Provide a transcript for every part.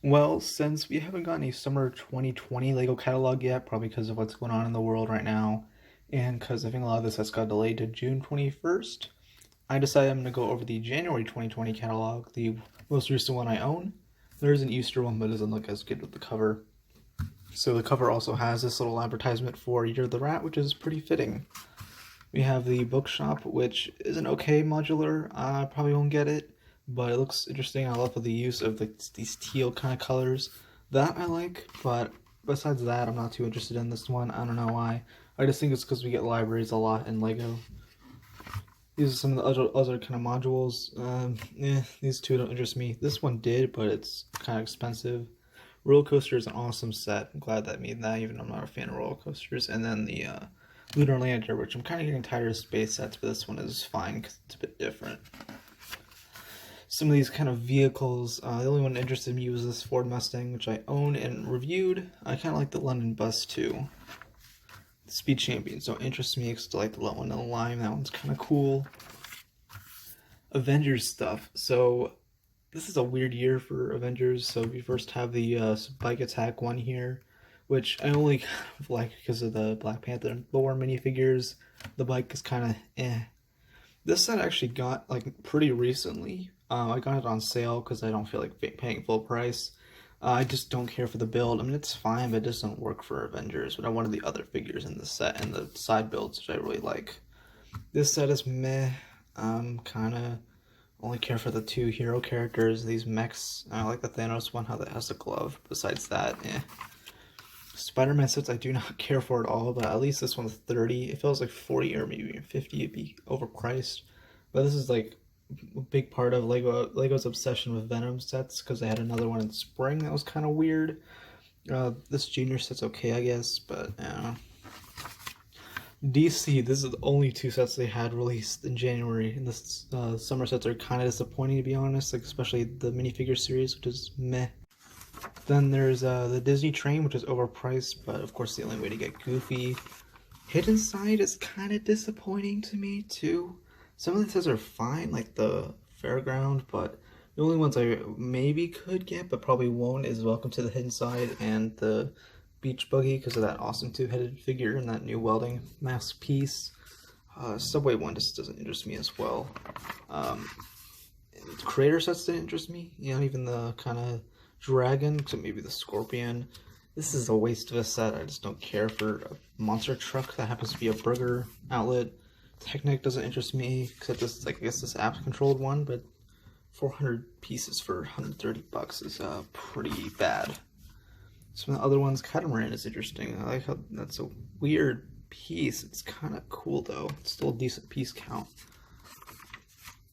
Well, since we haven't gotten a summer 2020 LEGO catalog yet, probably because of what's going on in the world right now, and because I think a lot of this has got delayed to June 21st, I decided I'm going to go over the January 2020 catalog, the most recent one I own. There's an Easter one, but it doesn't look as good with the cover. So the cover also has this little advertisement for Year of the Rat, which is pretty fitting. We have the Bookshop, which is an okay modular. I probably won't get it, but it looks interesting. I love the use of these teal kind of colors. That I like, but besides that, I'm not too interested in this one. I don't know why. I just think it's because we get libraries a lot in LEGO. These are some of the other kind of modules. These two don't interest me. This one did, but it's kind of expensive. Roller coaster is an awesome set. I'm glad that made that, even though I'm not a fan of roller coasters. And then the Lunar Lander, which I'm kind of getting tired of space sets, but this one is fine because it's a bit different. Some of these kind of vehicles, the only one interested me was this Ford Mustang, which I own and reviewed. I kind of like the London bus too. The Speed Champions don't interest me because I like the one in the lime. That one's kind of cool. Avengers stuff. So this is a weird year for Avengers. So we first have the bike attack one here, which I only kind of like because of the Black Panther and Thor minifigures. The bike is kind of eh. This set I actually got like pretty recently. I got it on sale because I don't feel like paying full price. I just don't care for the build. I mean, it's fine, but it just doesn't work for Avengers. But I wanted the other figures in the set and the side builds, which I really like. This set is meh. Kind of only care for the two hero characters, these mechs. I like the Thanos one, how that has a glove. Besides that, eh. Spider-Man sets I do not care for at all, but at least this one's 30. It feels like 40 or maybe 50 it'd be overpriced. But this is like a big part of Lego's obsession with Venom sets because they had another one in spring that was kind of weird. This junior set's okay, I guess, but DC, this is the only two sets they had released in January, and the summer sets are kind of disappointing to be honest, like especially the minifigure series, which is meh. Then there's the Disney Train, which is overpriced, but of course the only way to get Goofy. Hidden Side is kind of disappointing to me too. Some of the sets are fine, like the Fairground, but the only ones I maybe could get, but probably won't, is Welcome to the Hidden Side and the Beach Buggy because of that awesome two-headed figure and that new welding mask piece. Subway one just doesn't interest me as well. Creator sets didn't interest me. You know, even the kind of dragon, so maybe the scorpion. This is a waste of a set. I just don't care for a monster truck that happens to be a burger outlet. Technic doesn't interest me, except this, like, I guess this app controlled one, but 400 pieces for 130 bucks is pretty bad. Some of the other ones, Catamaran is interesting. I like how that's a weird piece. It's kind of cool though. It's still a decent piece count.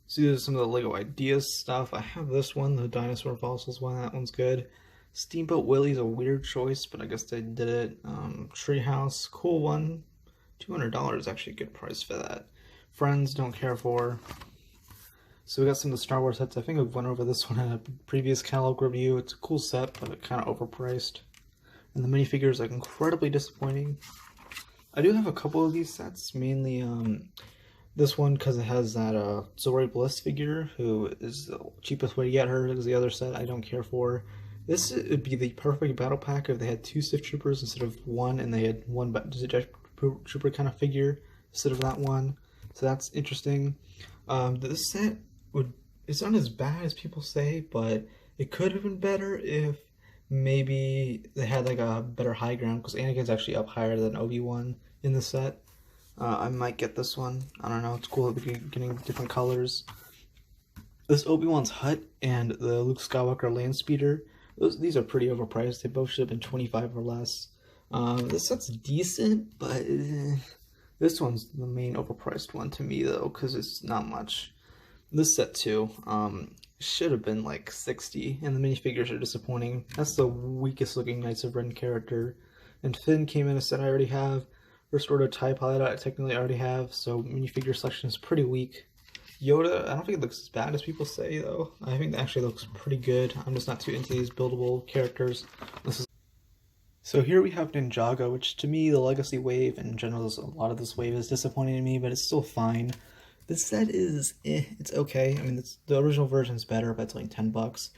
So these are some of the Lego Ideas stuff. I have this one, the Dinosaur Fossils one. That one's good. Steamboat Willie's a weird choice, but I guess they did it. Treehouse, cool one. $200 is actually a good price for that. Friends, don't care for. So we got some of the Star Wars sets. I think I went over this one in a previous catalog review. It's a cool set, but kind of overpriced. And the minifigures are incredibly disappointing. I do have a couple of these sets, mainly this one because it has that Zori Bliss figure, who is the cheapest way to get her, because the other set I don't care for. This would be the perfect battle pack if they had two Sith Troopers instead of one, and they had one Jet Trooper kind of figure instead of that one. So that's interesting. This set it's not as bad as people say, but it could have been better if maybe they had like a better high ground, because Anakin's actually up higher than Obi-Wan in the set. I might get this one. I don't know. It's cool getting different colors. This Obi-Wan's hut and the Luke Skywalker land speeder. These are pretty overpriced. They both should have been 25 or less. This set's decent, but this one's the main overpriced one to me though, because it's not much. This set too should have been like 60, and the minifigures are disappointing. That's the weakest looking Knights of Ren character. And Finn came in a set I already have. First Order TIE Pilot I technically already have, so minifigure selection is pretty weak. Yoda, I don't think it looks as bad as people say though. I think it actually looks pretty good. I'm just not too into these buildable characters. So here we have Ninjago, which to me, the Legacy Wave, and in general, a lot of this wave is disappointing to me, but it's still fine. This set is, it's okay. I mean, the original version's better, but it's like 10 bucks.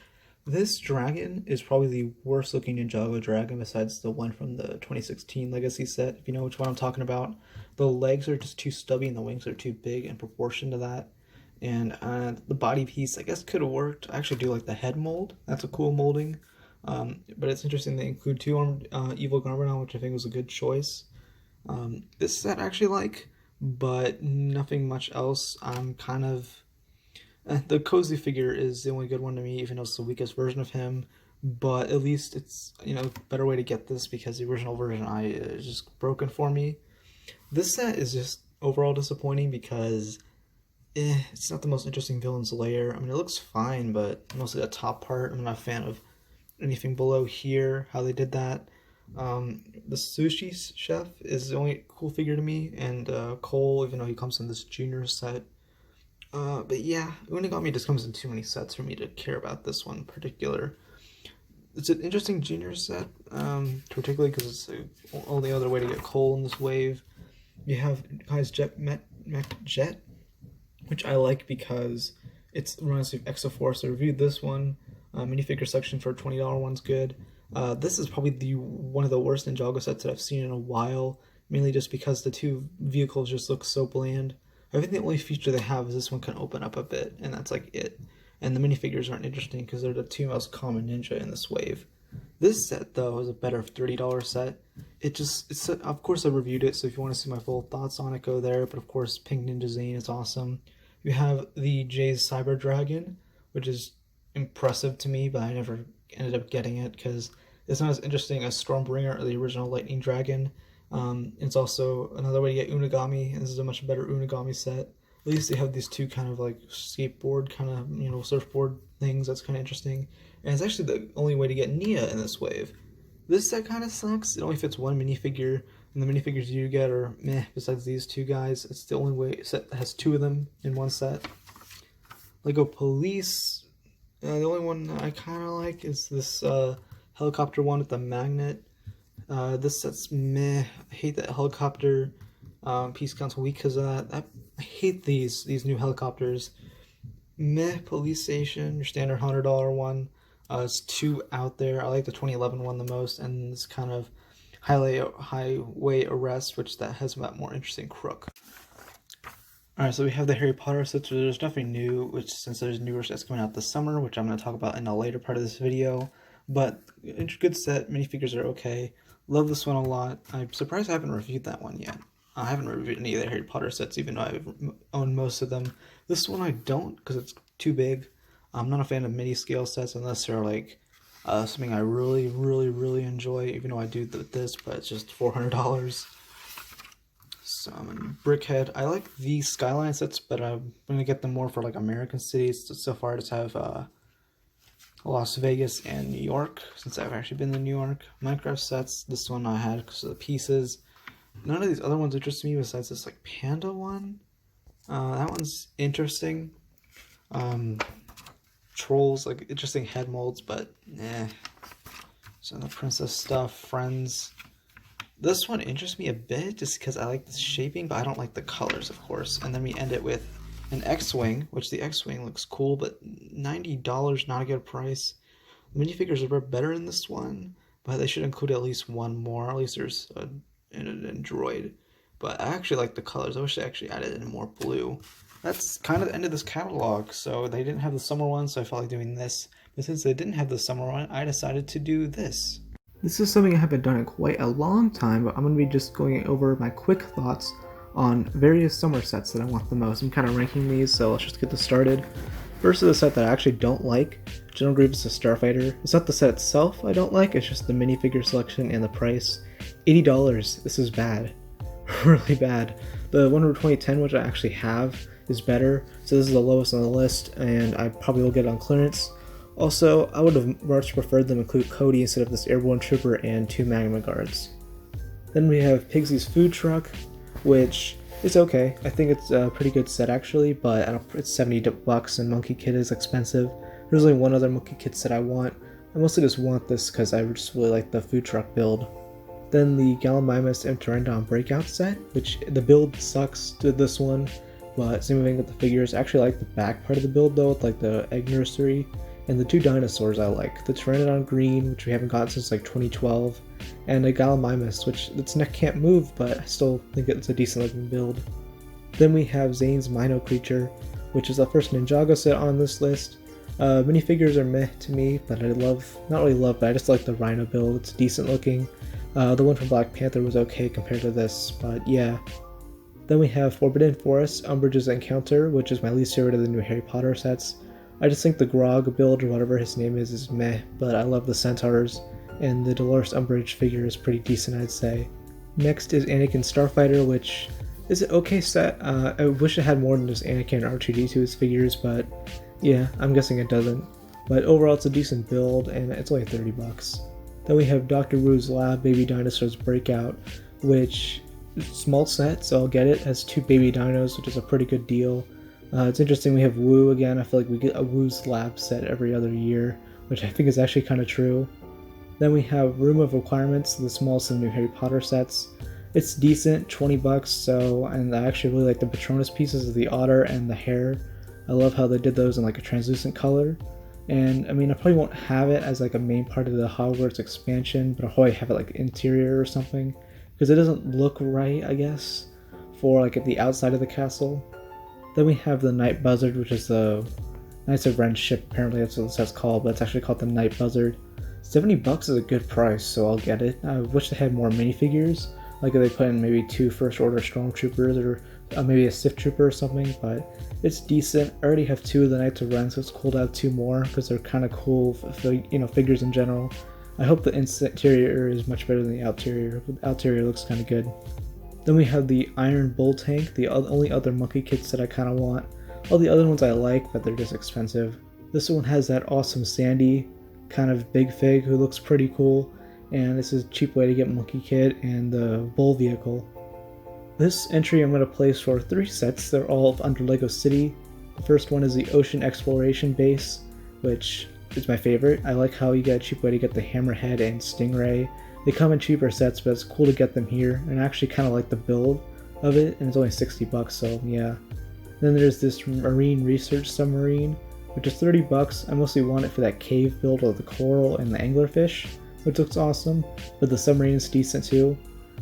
This dragon is probably the worst looking Ninjago dragon besides the one from the 2016 Legacy set, if you know which one I'm talking about. The legs are just too stubby and the wings are too big in proportion to that. And the body piece, I guess, could have worked. I actually do like the head mold. That's a cool molding. But it's interesting they include two armed evil Garmadon, which I think was a good choice. This set I actually like, but nothing much else. I'm kind of... the cozy figure is the only good one to me, even though it's the weakest version of him. But at least it's, you know, a better way to get this because the original version is just broken for me. This set is just overall disappointing because it's not the most interesting villain's lair. I mean, it looks fine, but mostly the top part. I'm not a fan of anything below here, how they did that. The Sushi Chef is the only cool figure to me, and Cole, even though he comes in this junior set. But yeah, Unagami just comes in too many sets for me to care about this one in particular. It's an interesting junior set, particularly because it's the only other way to get Cole in this wave. You have Kai's Jet, which I like because it reminds me of Exoforce. I reviewed this one. Minifigure section for a $20 one's good. This is probably one of the worst Ninjago sets that I've seen in a while, mainly just because the two vehicles just look so bland. I think the only feature they have is this one can open up a bit, and that's like it. And the minifigures aren't interesting because they're the two most common ninja in this wave. This set, though, is a better $30 set. It's of course I reviewed it, so if you want to see my full thoughts on it, go there. But of course, Pink Ninja Zane is awesome. You have the Jay's Cyber Dragon, which is impressive to me, but I never ended up getting it because it's not as interesting as Stormbringer or the original Lightning Dragon. It's also another way to get Unagami, and this is a much better Unagami set. At least they have these two kind of like skateboard kind of, you know, surfboard things. That's kind of interesting. And it's actually the only way to get Nia in this wave. This set kind of sucks. It only fits one minifigure, and the minifigures you get are meh besides these two guys. It's the only way set that has two of them in one set. Lego Police, the only one I kind of like is this helicopter one with the magnet. This set's meh. I hate that helicopter. Piece counts weak because of that. I hate these new helicopters. Meh. Police Station, your standard $100 one. It's too out there. I like the 2011 one the most, and this kind of highway arrest, which that has a more interesting crook. Alright, so we have the Harry Potter sets. There's nothing new, which since there's newer sets coming out this summer, which I'm going to talk about in a later part of this video. But good set. Minifigures are okay. Love this one a lot. I'm surprised I haven't reviewed that one yet. I haven't reviewed any of the Harry Potter sets, even though I've owned most of them. This one I don't, because it's too big. I'm not a fan of mini-scale sets unless they're like something I really, really, really enjoy, even though I do this, but it's just $400. So I'm in Brickhead. I like the Skyline sets, but I'm going to get them more for like American cities. So far I just have Las Vegas and New York, since I've actually been to New York. Minecraft sets, this one I had because of the pieces. None of these other ones interest me besides this like panda one. That one's interesting. Trolls, like interesting head molds, but So the princess stuff, friends. This one interests me a bit just because I like the shaping, but I don't like the colors, of course. And then we end it with an X-Wing, which the X-Wing looks cool, but $90, not a good price. The minifigures are better in this one, but they should include at least one more. At least there's an droid. But I actually like the colors. I wish they actually added in more blue. That's kind of the end of this catalog. So they didn't have the summer one, so I felt like doing this. But since they didn't have the summer one, I decided to do this. This is something I haven't done in quite a long time, but I'm going to be just going over my quick thoughts on various summer sets that I want the most. I'm kind of ranking these, so let's just get this started. First is a set that I actually don't like, General Grievous Starfighter. It's not the set itself I don't like, it's just the minifigure selection and the price. $80, this is bad. Really bad. The one from 2010, which I actually have, is better, so this is the lowest on the list, and I probably will get it on clearance. Also, I would have much preferred them include Cody instead of this airborne trooper and 2 Magma Guards. Then we have Pigsy's food truck, which is okay. I think it's a pretty good set actually, but it's $70 and Monkey Kid is expensive. There's only one other Monkey Kid set I want. I mostly just want this because I just really like the food truck build. Then the Gallimimus and Turndown Breakout set, which the build sucks to this one, but same thing with the figures. I actually like the back part of the build though, with like the egg nursery. And the two dinosaurs I like, the Turndown green, which we haven't gotten since like 2012, and a Gallimimus, which its neck can't move, but I still think it's a decent looking build. Then we have Zane's Mino Creature, which is the first Ninjago set on this list. Minifigures are meh to me, but I not really love, but I just like the Rhino build, it's decent looking. The one from Black Panther was okay compared to this, but yeah. Then we have Forbidden Forest, Umbridge's Encounter, which is my least favorite of the new Harry Potter sets. I just think the Grog build, or whatever his name is meh, but I love the Centaurs, and the Dolores Umbridge figure is pretty decent, I'd say. Next is Anakin Starfighter, which is an okay set. I wish it had more than just Anakin and R2-D2's figures, but yeah, I'm guessing it doesn't. But overall, it's a decent build, and it's only 30 bucks. Then we have Dr. Wu's Lab Baby Dinosaurs Breakout, which small set, so I'll get it. It has 2 baby dinos, which is a pretty good deal. It's interesting we have Wu again. I feel like we get a Wu's Lab set every other year, which I think is actually kind of true. Then we have Room of Requirements, the smallest of the new Harry Potter sets. It's decent, 20 bucks, so, and I actually really like the Patronus pieces of the otter and the hair. I love how they did those in like a translucent color. And I mean, I probably won't have it as like a main part of the Hogwarts expansion, but I'll probably have it like interior or something, because it doesn't look right, I guess, for like at the outside of the castle. Then we have the Night Buzzard, which is the Knights of Ren ship, apparently that's what the set's called, but it's actually called the Night Buzzard. 70 bucks is a good price, so I'll get it. I wish they had more minifigures, like if they put in maybe 2 First Order Stormtroopers, or maybe a Sith Trooper or something, but it's decent. I already have 2 of the Knights of Ren, so it's cool to have 2 more, because they're kind of cool, figures in general. I hope the interior is much better than the outerior. The outerior looks kind of good. Then we have the Iron Bull Tank, the only other monkey kits that I kind of want. All the other ones I like, but they're just expensive. This one has that awesome Sandy kind of big fig who looks pretty cool, and this is a cheap way to get monkey kit and the bull vehicle. This entry I'm going to place for 3 sets. They're all under Lego City. The first one is the Ocean Exploration Base, which is my favorite. I like how you get a cheap way to get the Hammerhead and Stingray. They come in cheaper sets, but it's cool to get them here, and I actually kind of like the build of it, and it's only 60 bucks, so yeah. Then there's this Marine Research Submarine, which is 30 bucks. I mostly want it for that cave build of the coral and the anglerfish, which looks awesome, but the submarine is decent too.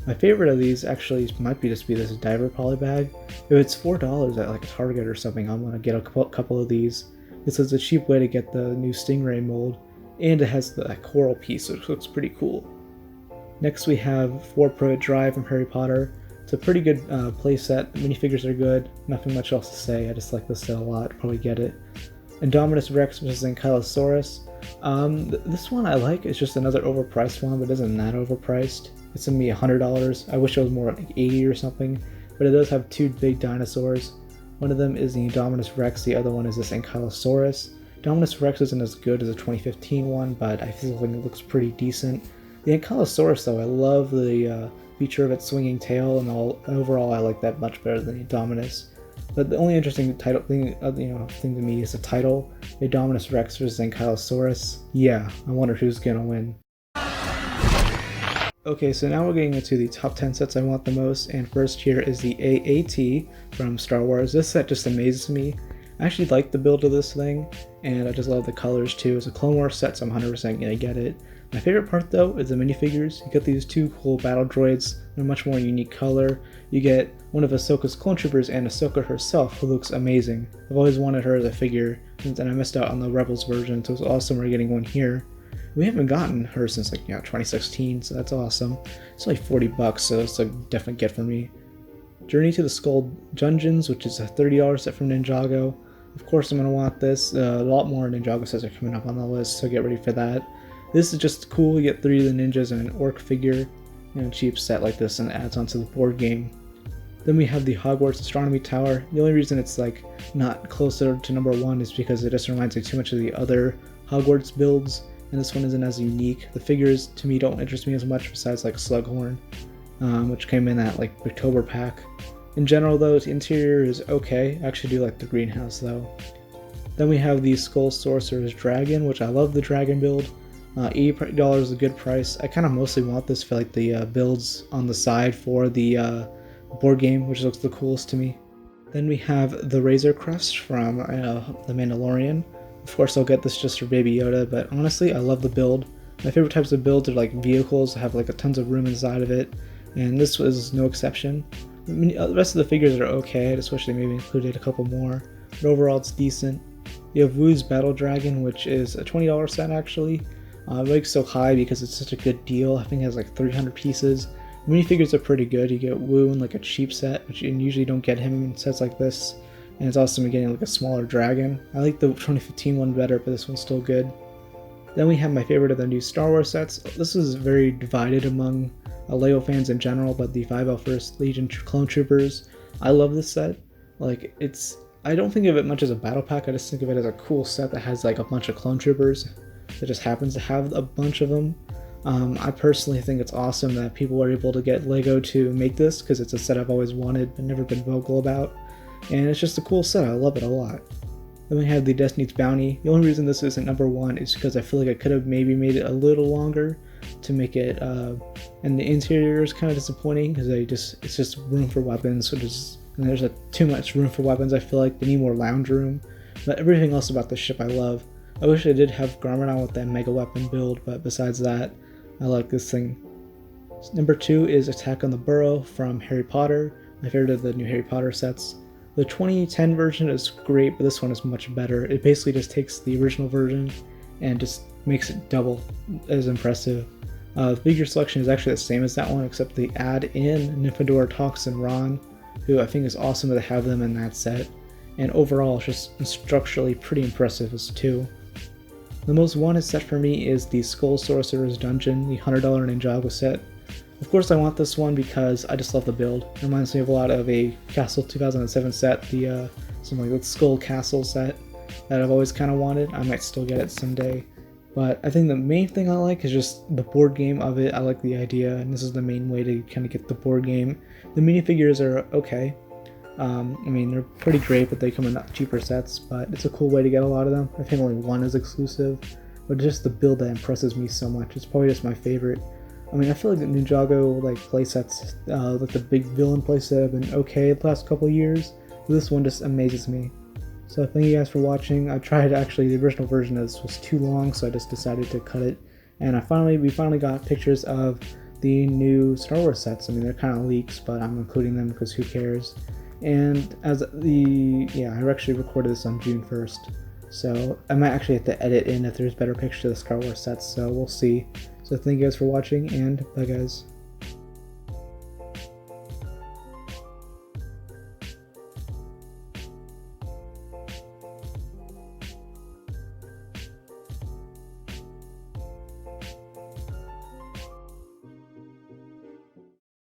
My favorite of these actually might be just this diver polybag. If it's $4 at like a Target or something, I'm gonna get a couple of these. This is a cheap way to get the new Stingray mold, and it has that coral piece, which looks pretty cool. Next we have 4 Pro Drive from Harry Potter. It's a pretty good playset. The minifigures are good. Nothing much else to say. I just like this set a lot. Probably get it. Indominus Rex vs. Ankylosaurus. This one I like. It's just another overpriced one, but it isn't that overpriced. It's gonna be $100. I wish it was more like 80 or something, but it does have 2 big dinosaurs. One of them is the Indominus Rex. The other one is this Ankylosaurus. Indominus Rex isn't as good as the 2015 one, but I feel like it looks pretty decent. The Ankylosaurus, though, I love the feature of its swinging tail, and overall I like that much better than the Indominus. But the only interesting thing to me is the title, Indominus Rex vs. Ankylosaurus. Yeah, I wonder who's gonna win. Okay, so now we're getting into the top 10 sets I want the most, and first here is the AAT from Star Wars. This set just amazes me. I actually like the build of this thing, and I just love the colors too. It's a Clone Wars set, so I'm 100% gonna get it. My favorite part though is the minifigures. You get these 2 cool battle droids in a much more unique color. You get one of Ahsoka's clone troopers and Ahsoka herself, who looks amazing. I've always wanted her as a figure, and I missed out on the Rebels version, so it's awesome we're getting one here. We haven't gotten her since 2016, so that's awesome. It's only 40 bucks, so it's a definite get for me. Journey to the Skull Dungeons, which is a $30 set from Ninjago. Of course I'm going to want this. A lot more Ninjago sets are coming up on the list, so get ready for that. This is just cool. You get 3 of the ninjas and an orc figure, cheap set like this, and it adds onto the board game. Then we have the Hogwarts Astronomy Tower. The only reason it's not closer to number 1 is because it just reminds me too much of the other Hogwarts builds, and this one isn't as unique. The figures to me don't interest me as much, besides Slughorn, which came in that October pack. In general though, the interior is okay. I actually do like the greenhouse though. Then we have the Skull Sorceress Dragon, which I love the dragon build. $80 is a good price. I kind of mostly want this for the builds on the side for the board game, which looks the coolest to me. Then we have the Razor Crest from The Mandalorian, Of course I'll get this just for Baby Yoda, but honestly I love the build. My favorite types of builds are like vehicles that have like a tons of room inside of it, and this was no exception. I mean, the rest of the figures are okay, I just wish they maybe included a couple more, but overall it's decent. You have Wu's Battle Dragon, which is a $20 set actually. It ranks so high because it's such a good deal. I think it has like 300 pieces. Minifigures are pretty good. You get Wu in like a cheap set, which you usually don't get him in sets like this. And it's awesome getting like a smaller dragon. I like the 2015 one better, but this one's still good. Then we have my favorite of the new Star Wars sets. This is very divided among LEGO fans in general, but the 5L1st Legion Clone Troopers. I love this set. Like, I don't think of it much as a battle pack, I just think of it as a cool set that has like a bunch of Clone Troopers that just happens to have a bunch of them. I personally think it's awesome that people were able to get LEGO to make this, because it's a set I've always wanted but never been vocal about. And it's just a cool set, I love it a lot. Then we have the Destiny's Bounty. The only reason this isn't number 1 is because I feel like I could have maybe made it a little longer to make it, and the interior is kind of disappointing because it's just room for weapons, and there's too much room for weapons. I feel like they need more lounge room, but everything else about the ship I love. I wish I did have Garmin on with that mega weapon build, but besides that, I like this thing. Number 2 is Attack on the Borough from Harry Potter, my favorite of the new Harry Potter sets. The 2010 version is great, but this one is much better. It basically just takes the original version and just makes it double as impressive. The figure selection is actually the same as that one, except they add in Nymphadora, Tonks, and Ron, who I think is awesome to have them in that set. And overall, it's just structurally pretty impressive as two. The most wanted set for me is the Skull Sorceress Dungeon, the $100 Ninjago set. Of course I want this one because I just love the build. It reminds me of a lot of a Castle 2007 set, the something like the Skull Castle set that I've always kind of wanted. I might still get it someday. But I think the main thing I like is just the board game of it. I like the idea, and this is the main way to kind of get the board game. The minifigures are okay. I mean, they're pretty great, but they come in cheaper sets, but it's a cool way to get a lot of them. I think only one is exclusive, but just the build that impresses me so much. It's probably just my favorite. I mean, I feel like the Ninjago playsets, like the big villain playset, have been okay the past couple years. This one just amazes me. So thank you guys for watching. I tried actually, the original version of this was too long, so I just decided to cut it. And we finally got pictures of the new Star Wars sets. I mean, they're kind of leaks, but I'm including them because who cares. And I actually recorded this on June 1st. So I might actually have to edit in if there's better pictures of the Star Wars sets, so we'll see. So thank you guys for watching, and bye guys.